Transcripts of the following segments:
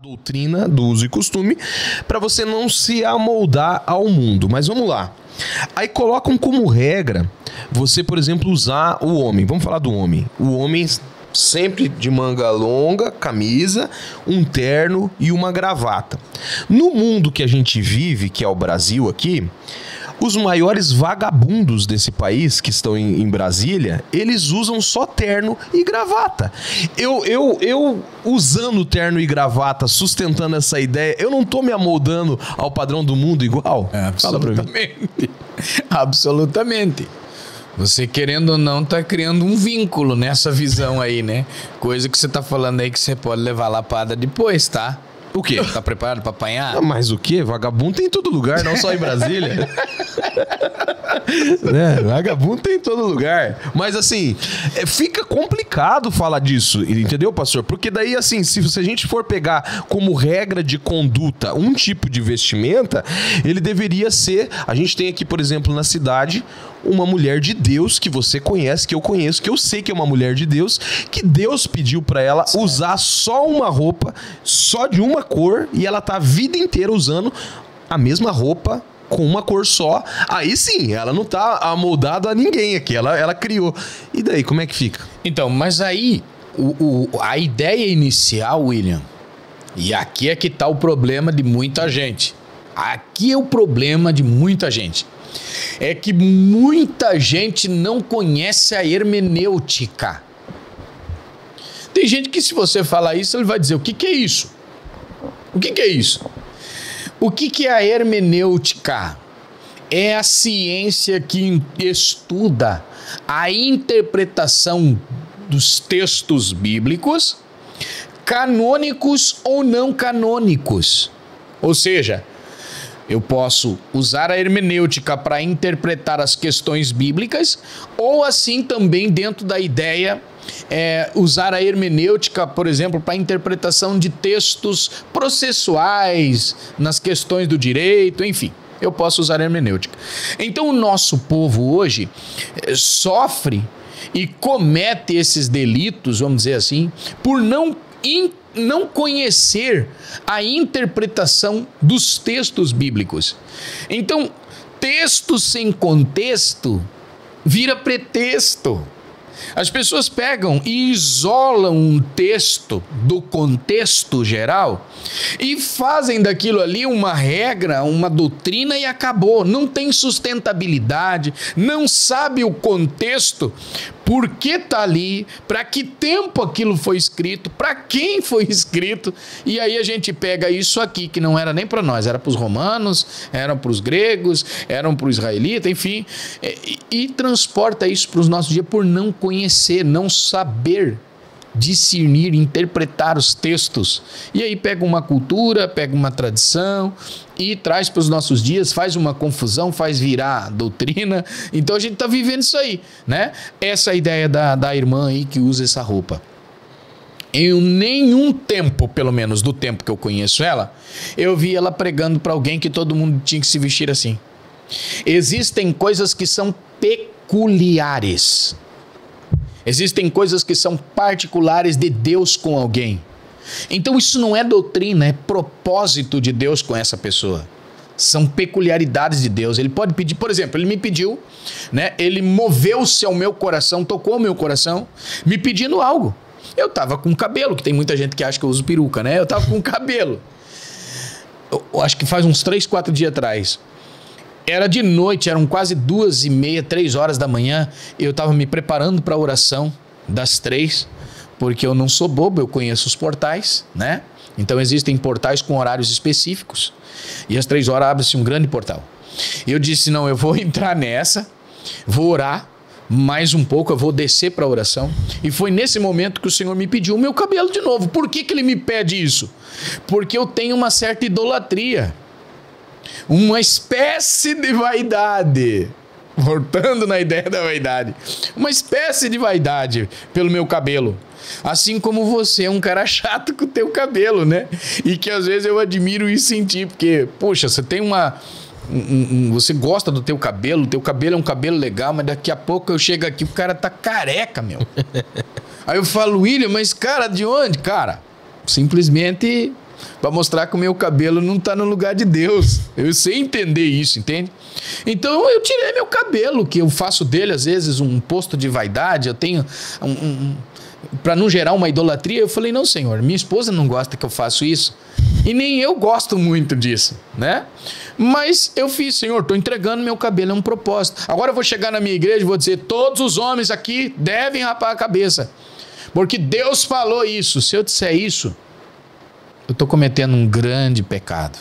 doutrina do uso e costume para você não se amoldar ao mundo. Mas vamos lá. Aí colocam como regra você, por exemplo, usar o homem. Vamos falar do homem. O homem sempre de manga longa, camisa, um terno e uma gravata. No mundo que a gente vive, que é o Brasil aqui, os maiores vagabundos desse país, que estão em Brasília, eles usam só terno e gravata. Eu usando terno e gravata, sustentando essa ideia, eu não tô me amoldando ao padrão do mundo igual? Absolutamente. Absolutamente. Você, querendo ou não, tá criando um vínculo nessa visão aí, né? Coisa que você tá falando aí que você pode levar lapada depois, tá? O quê? Tá preparado pra apanhar? Mas o quê? Vagabundo tem em todo lugar, não só em Brasília. Né? Vagabundo tem em todo lugar. Mas assim, fica complicado falar disso, entendeu, pastor? Porque daí, assim, se a gente for pegar como regra de conduta um tipo de vestimenta, ele deveria ser... A gente tem aqui, por exemplo, na cidade, uma mulher de Deus que você conhece, que eu conheço, que eu sei que é uma mulher de Deus, que Deus pediu pra ela usar só uma roupa, só de uma cor, e ela tá a vida inteira usando a mesma roupa com uma cor só. Aí sim, ela não tá amoldada a ninguém aqui, ela criou. E daí, como é que fica? Então, mas aí, a ideia inicial, William, e aqui é que tá o problema de muita gente. Aqui é o problema de muita gente. É que muita gente não conhece a hermenêutica. Tem gente que, se você falar isso, ele vai dizer: o que que é isso? O que que é isso? O que que é a hermenêutica? É a ciência que estuda a interpretação dos textos bíblicos, canônicos ou não canônicos. Ou seja, eu posso usar a hermenêutica para interpretar as questões bíblicas, ou assim também dentro da ideia, usar a hermenêutica, por exemplo, para interpretação de textos processuais, nas questões do direito, enfim. Eu posso usar a hermenêutica. Então o nosso povo hoje sofre e comete esses delitos, vamos dizer assim, por não conhecer a interpretação dos textos bíblicos. Então, texto sem contexto vira pretexto. As pessoas pegam e isolam um texto do contexto geral e fazem daquilo ali uma regra, uma doutrina e acabou. Não tem sustentabilidade, não sabe o contexto, por que está ali, para que tempo aquilo foi escrito, para quem foi escrito. E aí a gente pega isso aqui, que não era nem para nós, era para os romanos, era para os gregos, eram para o israelita, enfim, e transporta isso para os nossos dias por não conhecer, não saber discernir, interpretar os textos. E aí pega uma cultura, pega uma tradição e traz para os nossos dias, faz uma confusão, faz virar doutrina. Então a gente está vivendo isso aí, né? Essa ideia da irmã aí que usa essa roupa. Em nenhum tempo, pelo menos do tempo que eu conheço ela, eu vi ela pregando para alguém que todo mundo tinha que se vestir assim. Existem coisas que são peculiares. Existem coisas que são particulares de Deus com alguém. Então isso não é doutrina, é propósito de Deus com essa pessoa. São peculiaridades de Deus. Ele pode pedir, por exemplo, ele me pediu, né? Ele moveu-se ao meu coração, tocou o meu coração, me pedindo algo. Eu tava com cabelo, que tem muita gente que acha que eu uso peruca, né? Eu tava com cabelo. Eu acho que faz uns 3, 4 dias atrás. Era de noite, eram quase 2h30, 3 horas da manhã. Eu estava me preparando para a oração das 3, porque eu não sou bobo, eu conheço os portais, né? Então existem portais com horários específicos. E às 3 horas abre-se um grande portal. Eu disse: não, eu vou entrar nessa, vou orar mais um pouco, eu vou descer para a oração. E foi nesse momento que o Senhor me pediu o meu cabelo de novo. Por que ele me pede isso? Porque eu tenho uma certa idolatria. Uma espécie de vaidade, voltando na ideia da vaidade, uma espécie de vaidade pelo meu cabelo, assim como você é um cara chato com o teu cabelo, né? E que às vezes eu admiro isso em ti, porque, poxa, você tem você gosta do teu cabelo é um cabelo legal, mas daqui a pouco eu chego aqui, o cara tá careca, meu. Aí eu falo: William, mas cara, de onde? Cara, simplesmente para mostrar que o meu cabelo não está no lugar de Deus. Eu sei entender isso, entende? Então eu tirei meu cabelo, que eu faço dele às vezes um posto de vaidade, eu tenho para não gerar uma idolatria. Eu falei, não, Senhor, minha esposa não gosta que eu faço isso, e nem eu gosto muito disso, né? Mas eu fiz, Senhor, estou entregando meu cabelo, é um propósito. Agora eu vou chegar na minha igreja e vou dizer, todos os homens aqui devem rapar a cabeça, porque Deus falou isso. Se eu disser isso, eu estou cometendo um grande pecado.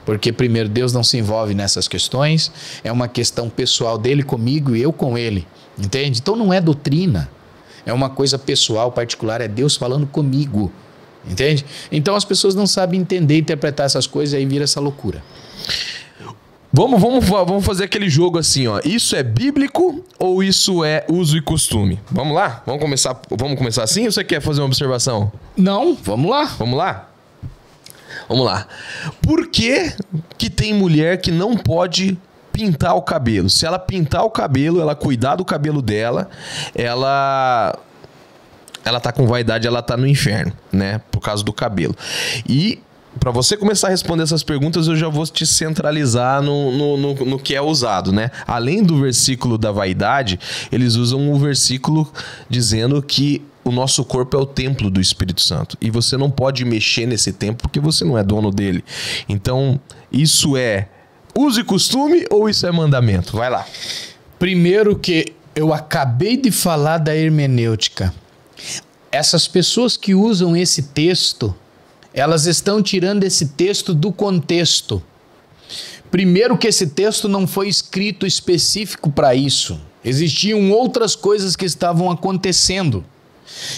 Porque primeiro, Deus não se envolve nessas questões, é uma questão pessoal dele comigo e eu com ele, entende? Então não é doutrina, é uma coisa pessoal, particular, é Deus falando comigo, entende? Então as pessoas não sabem entender, interpretar essas coisas, e aí vira essa loucura. Vamos fazer aquele jogo assim, ó. Isso é bíblico ou isso é uso e costume? Vamos lá? Vamos começar assim ou você quer fazer uma observação? Não, vamos lá. Vamos lá? Vamos lá. Por que tem mulher que não pode pintar o cabelo? Se ela pintar o cabelo, ela cuidar do cabelo dela, ela tá com vaidade, ela tá no inferno, né? Por causa do cabelo. E para você começar a responder essas perguntas, eu já vou te centralizar no que é usado, né? Além do versículo da vaidade, eles usam o versículo dizendo que o nosso corpo é o templo do Espírito Santo. E você não pode mexer nesse templo porque você não é dono dele. Então, isso é uso e costume ou isso é mandamento? Vai lá. Primeiro que eu acabei de falar da hermenêutica. Essas pessoas que usam esse texto, elas estão tirando esse texto do contexto. Primeiro que esse texto não foi escrito específico para isso. Existiam outras coisas que estavam acontecendo.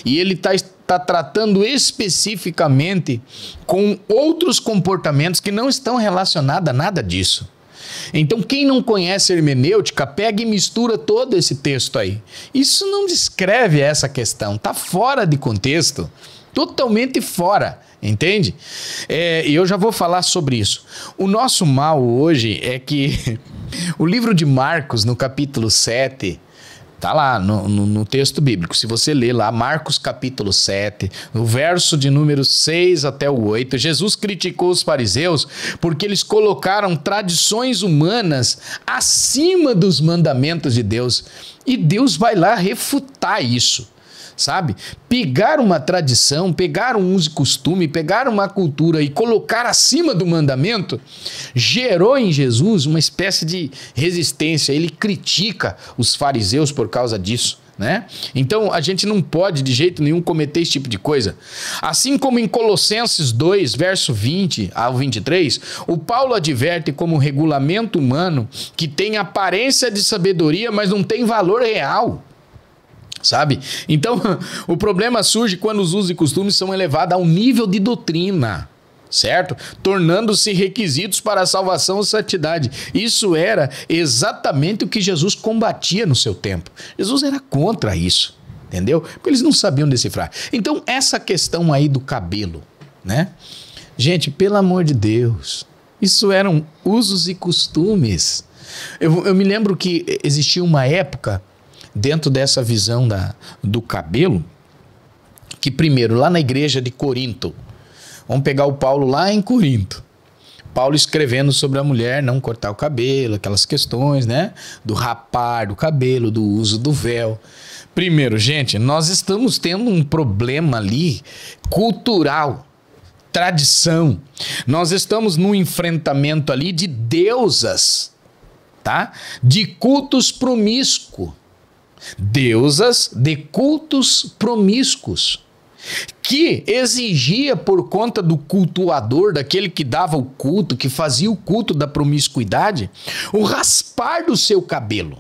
E ele está tratando especificamente com outros comportamentos que não estão relacionados a nada disso. Então, quem não conhece hermenêutica, pega e mistura todo esse texto aí. Isso não descreve essa questão, está fora de contexto, totalmente fora, entende? E eu já vou falar sobre isso. O nosso mal hoje é que o livro de Marcos, no capítulo 7... Está lá no texto bíblico. Se você ler lá, Marcos capítulo 7, no verso de número 6 até o 8, Jesus criticou os fariseus porque eles colocaram tradições humanas acima dos mandamentos de Deus. E Deus vai lá refutar isso, sabe? Pegar uma tradição, pegar um uso e costume, pegar uma cultura e colocar acima do mandamento, gerou em Jesus uma espécie de resistência. Ele critica os fariseus por causa disso, né? Então a gente não pode de jeito nenhum cometer esse tipo de coisa. Assim como em Colossenses 2, verso 20 ao 23, o Paulo adverte como regulamento humano que tem aparência de sabedoria, mas não tem valor real. Sabe? Então, o problema surge quando os usos e costumes são elevados a um nível de doutrina, certo? Tornando-se requisitos para a salvação e santidade. Isso era exatamente o que Jesus combatia no seu tempo. Jesus era contra isso, entendeu? Porque eles não sabiam decifrar. Então, essa questão aí do cabelo, né? Gente, pelo amor de Deus, isso eram usos e costumes. Eu me lembro que existia uma época dentro dessa visão do cabelo, que primeiro, lá na igreja de Corinto, vamos pegar o Paulo lá em Corinto, Paulo escrevendo sobre a mulher não cortar o cabelo, aquelas questões, né, do rapar do cabelo, do uso do véu. Primeiro, gente, nós estamos tendo um problema ali cultural, tradição. Nós estamos num enfrentamento ali de deusas, tá? De cultos promíscuos. Deusas de cultos promíscuos, que exigia por conta do cultuador, daquele que dava o culto, que fazia o culto da promiscuidade, o raspar do seu cabelo,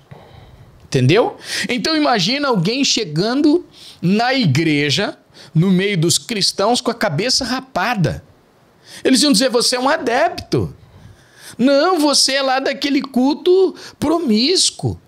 entendeu? Então imagina alguém chegando na igreja, no meio dos cristãos, com a cabeça rapada. Eles iam dizer, você é um adepto. Não, você é lá daquele culto promíscuo.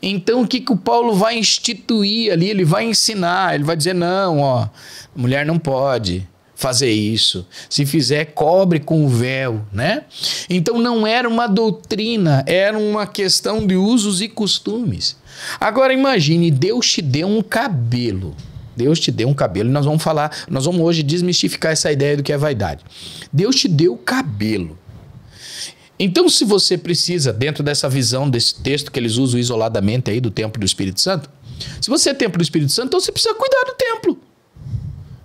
Então o que o Paulo vai instituir ali? Ele vai ensinar, ele vai dizer, não, ó, mulher não pode fazer isso. Se fizer, cobre com o véu, né? Então não era uma doutrina, era uma questão de usos e costumes. Agora imagine, Deus te deu um cabelo. Deus te deu um cabelo. E nós vamos hoje desmistificar essa ideia do que é vaidade. Deus te deu cabelo. Então, se você precisa, dentro dessa visão, desse texto que eles usam isoladamente aí do templo do Espírito Santo, se você é templo do Espírito Santo, então você precisa cuidar do templo.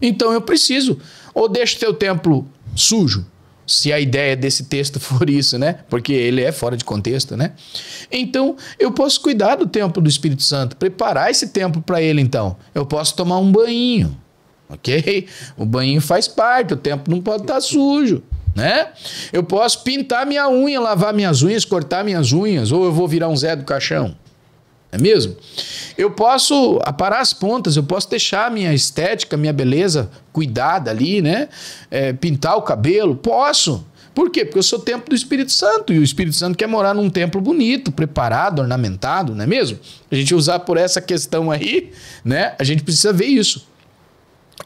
Então eu preciso. Ou deixa o teu templo sujo, se a ideia desse texto for isso, né? Porque ele é fora de contexto, né? Então, eu posso cuidar do templo do Espírito Santo, preparar esse templo para ele, então. Eu posso tomar um banho, ok? O banho faz parte, o templo não pode estar sujo, né? Eu posso pintar minha unha, lavar minhas unhas, cortar minhas unhas, ou eu vou virar um Zé do Caixão. É mesmo? Eu posso aparar as pontas, eu posso deixar minha estética, minha beleza cuidada ali, né? Pintar o cabelo, posso. Por quê? Porque eu sou templo do Espírito Santo e o Espírito Santo quer morar num templo bonito, preparado, ornamentado, não é mesmo? A gente usar por essa questão aí, né? A gente precisa ver isso.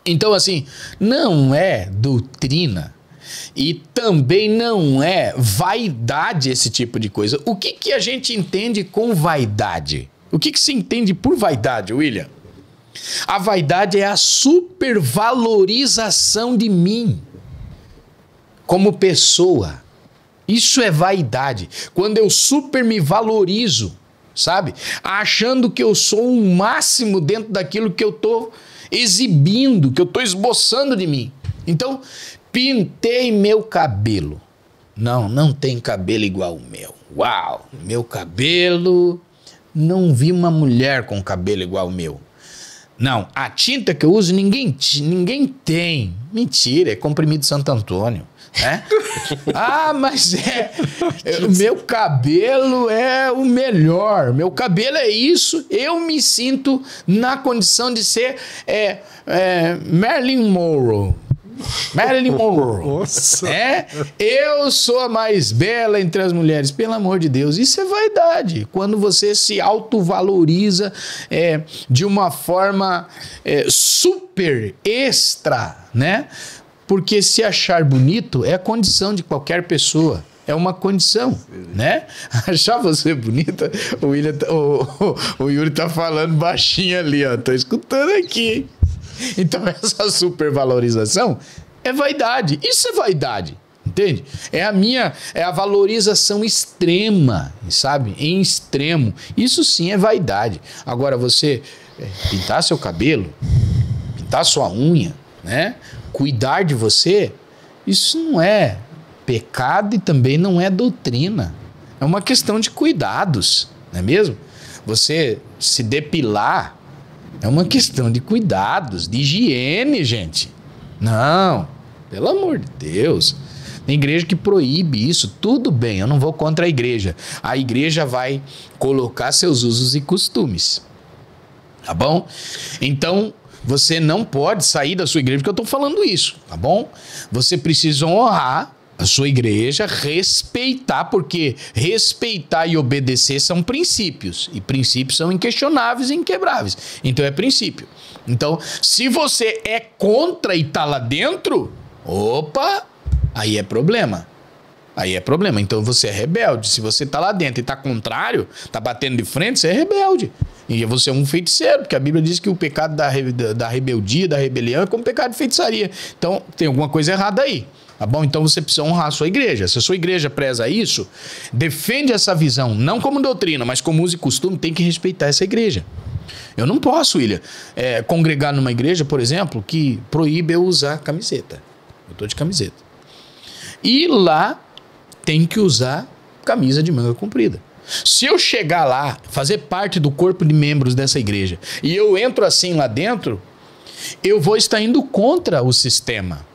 Então, assim, não é doutrina e também não é vaidade esse tipo de coisa. O que a gente entende com vaidade? O que se entende por vaidade, William? A vaidade é a supervalorização de mim como pessoa. Isso é vaidade. Quando eu super me valorizo, sabe? Achando que eu sou o máximo dentro daquilo que eu estou exibindo, que eu estou esboçando de mim. Então, pintei meu cabelo. Não tem cabelo igual o meu. Uau, meu cabelo... Não vi uma mulher com cabelo igual o meu. Não, a tinta que eu uso ninguém tem. Mentira, é comprimido Santo Antônio, né? Mas o meu cabelo é o melhor. Meu cabelo é isso. Eu me sinto na condição de ser Marilyn Monroe. Marilyn Monroe. Nossa. Eu sou a mais bela entre as mulheres. Pelo amor de Deus, isso é vaidade. Quando você se autovaloriza de uma forma super extra, né? Porque se achar bonito é a condição de qualquer pessoa. É uma condição, né? Achar você bonita, o Yuri tá falando baixinho ali, ó. Tô escutando aqui. Então essa supervalorização é vaidade. Isso é vaidade, entende? É a valorização extrema, sabe? Em extremo. Isso sim é vaidade. Agora você pintar seu cabelo, pintar sua unha, né? Cuidar de você, isso não é pecado e também não é doutrina. É uma questão de cuidados, não é mesmo? Você se depilar é uma questão de cuidados, de higiene, gente. Não, pelo amor de Deus. Tem igreja que proíbe isso. Tudo bem, eu não vou contra a igreja. A igreja vai colocar seus usos e costumes. Tá bom? Então, você não pode sair da sua igreja porque eu estou falando isso, tá bom? Você precisa honrar a sua igreja, respeitar, porque respeitar e obedecer são princípios, e princípios são inquestionáveis e inquebráveis. Então é princípio. Então, se você é contra e tá lá dentro, opa, aí é problema. Aí é problema. Então você é rebelde. Se você tá lá dentro e tá contrário, tá batendo de frente, você é rebelde. E você é um feiticeiro, porque a Bíblia diz que o pecado da rebeldia, da rebelião é como pecado de feitiçaria. Então tem alguma coisa errada aí. Tá bom? Então você precisa honrar a sua igreja. Se a sua igreja preza isso, defende essa visão, não como doutrina, mas como uso e costume, tem que respeitar essa igreja. Eu não posso, William, congregar numa igreja, por exemplo, que proíbe eu usar camiseta. Eu tô de camiseta. E lá tem que usar camisa de manga comprida. Se eu chegar lá, fazer parte do corpo de membros dessa igreja, e eu entro assim lá dentro, eu vou estar indo contra o sistema.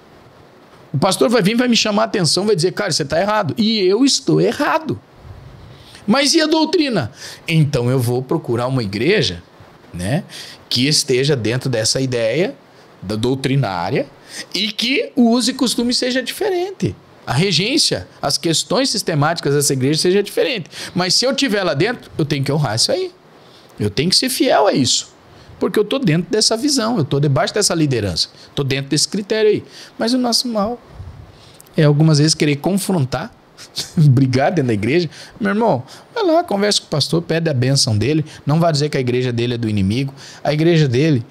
O pastor vai vir, vai me chamar a atenção, vai dizer, cara, você está errado. E eu estou errado. Mas e a doutrina? Então eu vou procurar uma igreja, né, que esteja dentro dessa ideia da doutrinária e que o uso e costume seja diferente. A regência, as questões sistemáticas dessa igreja seja diferente. Mas se eu estiver lá dentro, eu tenho que honrar isso aí. Eu tenho que ser fiel a isso. Porque eu estou dentro dessa visão, eu estou debaixo dessa liderança, estou dentro desse critério aí. Mas o nosso mal é algumas vezes querer confrontar, brigar dentro da igreja. Meu irmão, vai lá, conversa com o pastor, pede a bênção dele, não vai dizer que a igreja dele é do inimigo. A igreja dele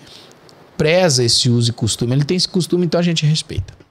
preza esse uso e costume. Ele tem esse costume, então a gente respeita.